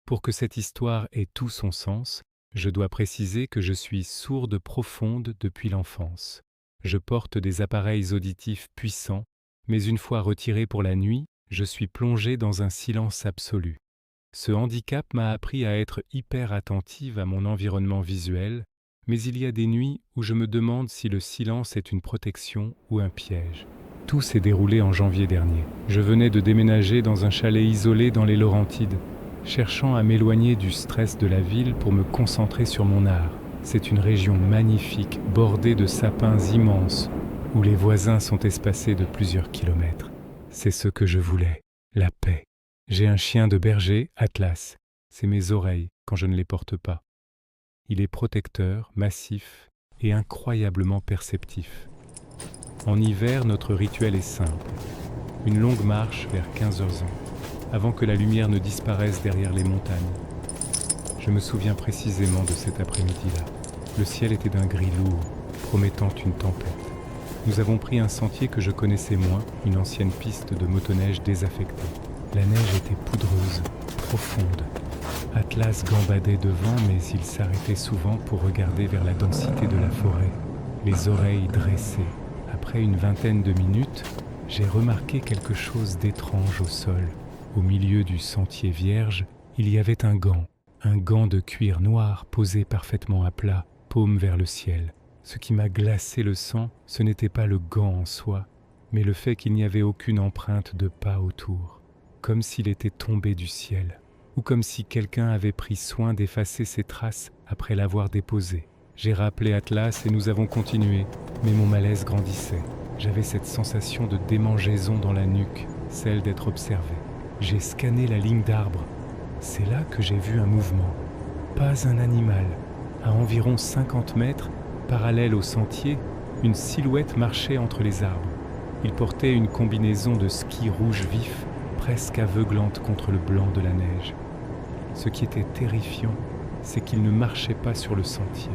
Pour que cette histoire ait tout son sens, je dois préciser que je suis sourde profonde depuis l'enfance. Je porte des appareils auditifs puissants, mais une fois retiré pour la nuit, je suis plongé dans un silence absolu. Ce handicap m'a appris à être hyper attentive à mon environnement visuel, mais il y a des nuits où je me demande si le silence est une protection ou un piège. Tout s'est déroulé en janvier dernier. Je venais de déménager dans un chalet isolé dans les Laurentides, cherchant à m'éloigner du stress de la ville pour me concentrer sur mon art. C'est une région magnifique, bordée de sapins immenses, où les voisins sont espacés de plusieurs kilomètres. C'est ce que je voulais, la paix. J'ai un chien de berger, Atlas. C'est mes oreilles quand je ne les porte pas. Il est protecteur, massif et incroyablement perceptif. En hiver, notre rituel est simple. Une longue marche vers 15h, avant que la lumière ne disparaisse derrière les montagnes. Je me souviens précisément de cet après-midi-là. Le ciel était d'un gris lourd, promettant une tempête. Nous avons pris un sentier que je connaissais moins, une ancienne piste de motoneige désaffectée. La neige était poudreuse, profonde. Atlas gambadait devant, mais il s'arrêtait souvent pour regarder vers la densité de la forêt, les oreilles dressées. Après une vingtaine de minutes, j'ai remarqué quelque chose d'étrange au sol. Au milieu du sentier vierge, il y avait un gant de cuir noir posé parfaitement à plat, paume vers le ciel. Ce qui m'a glacé le sang, ce n'était pas le gant en soi, mais le fait qu'il n'y avait aucune empreinte de pas autour, comme s'il était tombé du ciel, ou comme si quelqu'un avait pris soin d'effacer ses traces après l'avoir déposé. J'ai rappelé Atlas et nous avons continué, mais mon malaise grandissait. J'avais cette sensation de démangeaison dans la nuque, celle d'être observé. J'ai scanné la ligne d'arbres. C'est là que j'ai vu un mouvement. Pas un animal. À environ 50 mètres, parallèle au sentier, une silhouette marchait entre les arbres. Il portait une combinaison de ski rouge vif, presque aveuglante contre le blanc de la neige. Ce qui était terrifiant, c'est qu'il ne marchait pas sur le sentier.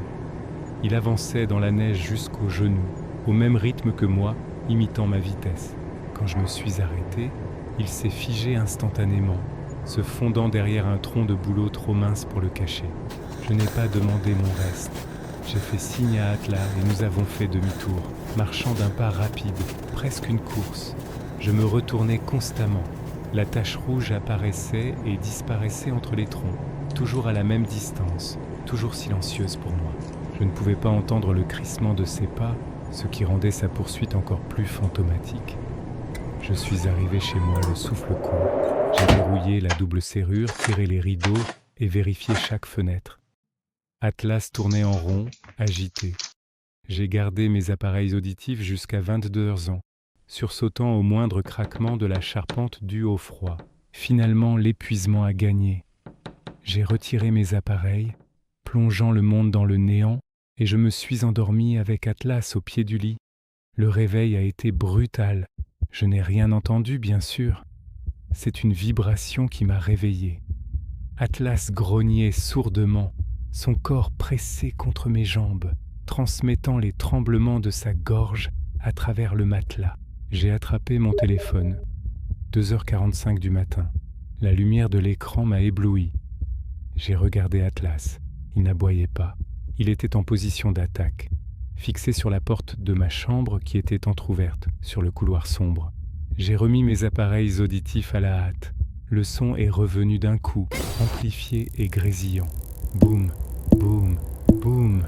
Il avançait dans la neige jusqu'aux genoux, au même rythme que moi, imitant ma vitesse. Quand je me suis arrêté, il s'est figé instantanément, se fondant derrière un tronc de bouleau trop mince pour le cacher. Je n'ai pas demandé mon reste. J'ai fait signe à Atlas et nous avons fait demi-tour, marchant d'un pas rapide, presque une course. Je me retournais constamment. La tache rouge apparaissait et disparaissait entre les troncs, toujours à la même distance, toujours silencieuse pour moi. Je ne pouvais pas entendre le crissement de ses pas, ce qui rendait sa poursuite encore plus fantomatique. Je suis arrivé chez moi le souffle court. J'ai verrouillé la double serrure, tiré les rideaux et vérifié chaque fenêtre. Atlas tournait en rond, agité. J'ai gardé mes appareils auditifs jusqu'à 22h, sursautant au moindre craquement de la charpente due au froid. Finalement, l'épuisement a gagné. J'ai retiré mes appareils, plongeant le monde dans le néant, et je me suis endormi avec Atlas au pied du lit. Le réveil a été brutal. Je n'ai rien entendu, bien sûr. C'est une vibration qui m'a réveillé. Atlas grognait sourdement, son corps pressé contre mes jambes, transmettant les tremblements de sa gorge à travers le matelas. J'ai attrapé mon téléphone. 2h45 du matin. La lumière de l'écran m'a ébloui. J'ai regardé Atlas. Il n'aboyait pas. Il était en position d'attaque, fixé sur la porte de ma chambre qui était entr'ouverte sur le couloir sombre. J'ai remis mes appareils auditifs à la hâte. Le son est revenu d'un coup, amplifié et grésillant. Boum, boum, boum.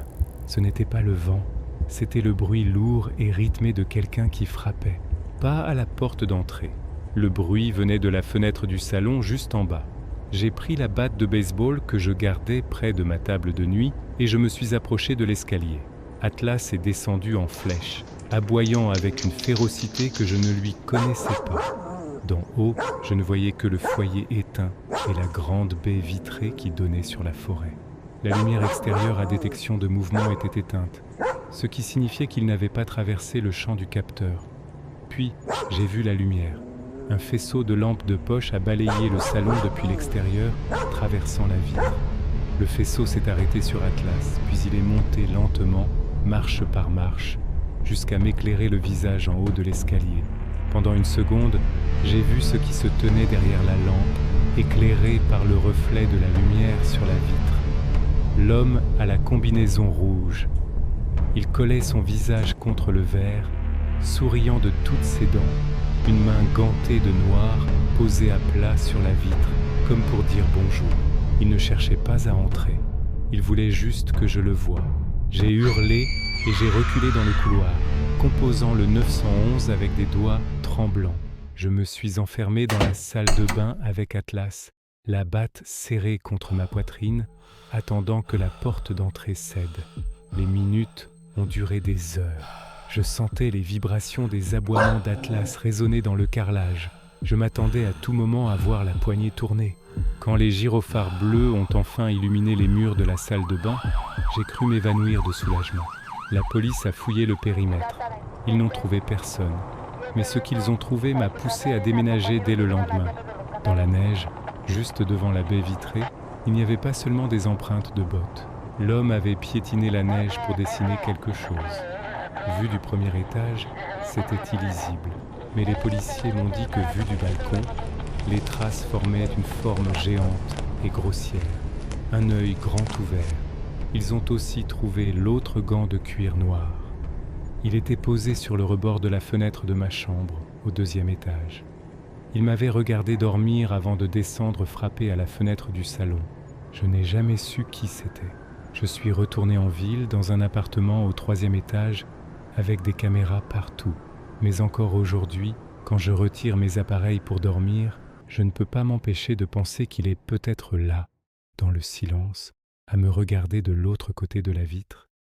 Ce n'était pas le vent, c'était le bruit lourd et rythmé de quelqu'un qui frappait. Pas à la porte d'entrée. Le bruit venait de la fenêtre du salon juste en bas. J'ai pris la batte de baseball que je gardais près de ma table de nuit et je me suis approché de l'escalier. Atlas est descendu en flèche, aboyant avec une férocité que je ne lui connaissais pas. D'en haut, je ne voyais que le foyer éteint et la grande baie vitrée qui donnait sur la forêt. La lumière extérieure à détection de mouvement était éteinte, ce qui signifiait qu'il n'avait pas traversé le champ du capteur. Puis, j'ai vu la lumière. Un faisceau de lampes de poche a balayé le salon depuis l'extérieur, traversant la vitre. Le faisceau s'est arrêté sur Atlas, puis il est monté lentement, marche par marche, jusqu'à m'éclairer le visage en haut de l'escalier. Pendant une seconde, j'ai vu ce qui se tenait derrière la lampe, éclairé par le reflet de la lumière sur la vitre. L'homme à la combinaison rouge. Il collait son visage contre le verre, souriant de toutes ses dents, une main gantée de noir posée à plat sur la vitre, comme pour dire bonjour. Il ne cherchait pas à entrer. Il voulait juste que je le voie. J'ai hurlé et j'ai reculé dans le couloir, composant le 911 avec des doigts tremblants. Je me suis enfermé dans la salle de bain avec Atlas, la batte serrée contre ma poitrine, attendant que la porte d'entrée cède. Les minutes ont duré des heures. Je sentais les vibrations des aboiements d'Atlas résonner dans le carrelage. Je m'attendais à tout moment à voir la poignée tourner. Quand les gyrophares bleus ont enfin illuminé les murs de la salle de bain, j'ai cru m'évanouir de soulagement. La police a fouillé le périmètre. Ils n'ont trouvé personne. Mais ce qu'ils ont trouvé m'a poussé à déménager dès le lendemain. Dans la neige, juste devant la baie vitrée, il n'y avait pas seulement des empreintes de bottes. L'homme avait piétiné la neige pour dessiner quelque chose. Vu du premier étage, c'était illisible. Mais les policiers m'ont dit que vu du balcon, les traces formaient une forme géante et grossière, un œil grand ouvert. Ils ont aussi trouvé l'autre gant de cuir noir. Il était posé sur le rebord de la fenêtre de ma chambre, au 2e étage. Il m'avait regardé dormir avant de descendre frapper à la fenêtre du salon. Je n'ai jamais su qui c'était. Je suis retourné en ville, dans un appartement au 3e étage, avec des caméras partout. Mais encore aujourd'hui, quand je retire mes appareils pour dormir, je ne peux pas m'empêcher de penser qu'il est peut-être là, dans le silence, à me regarder de l'autre côté de la vitre.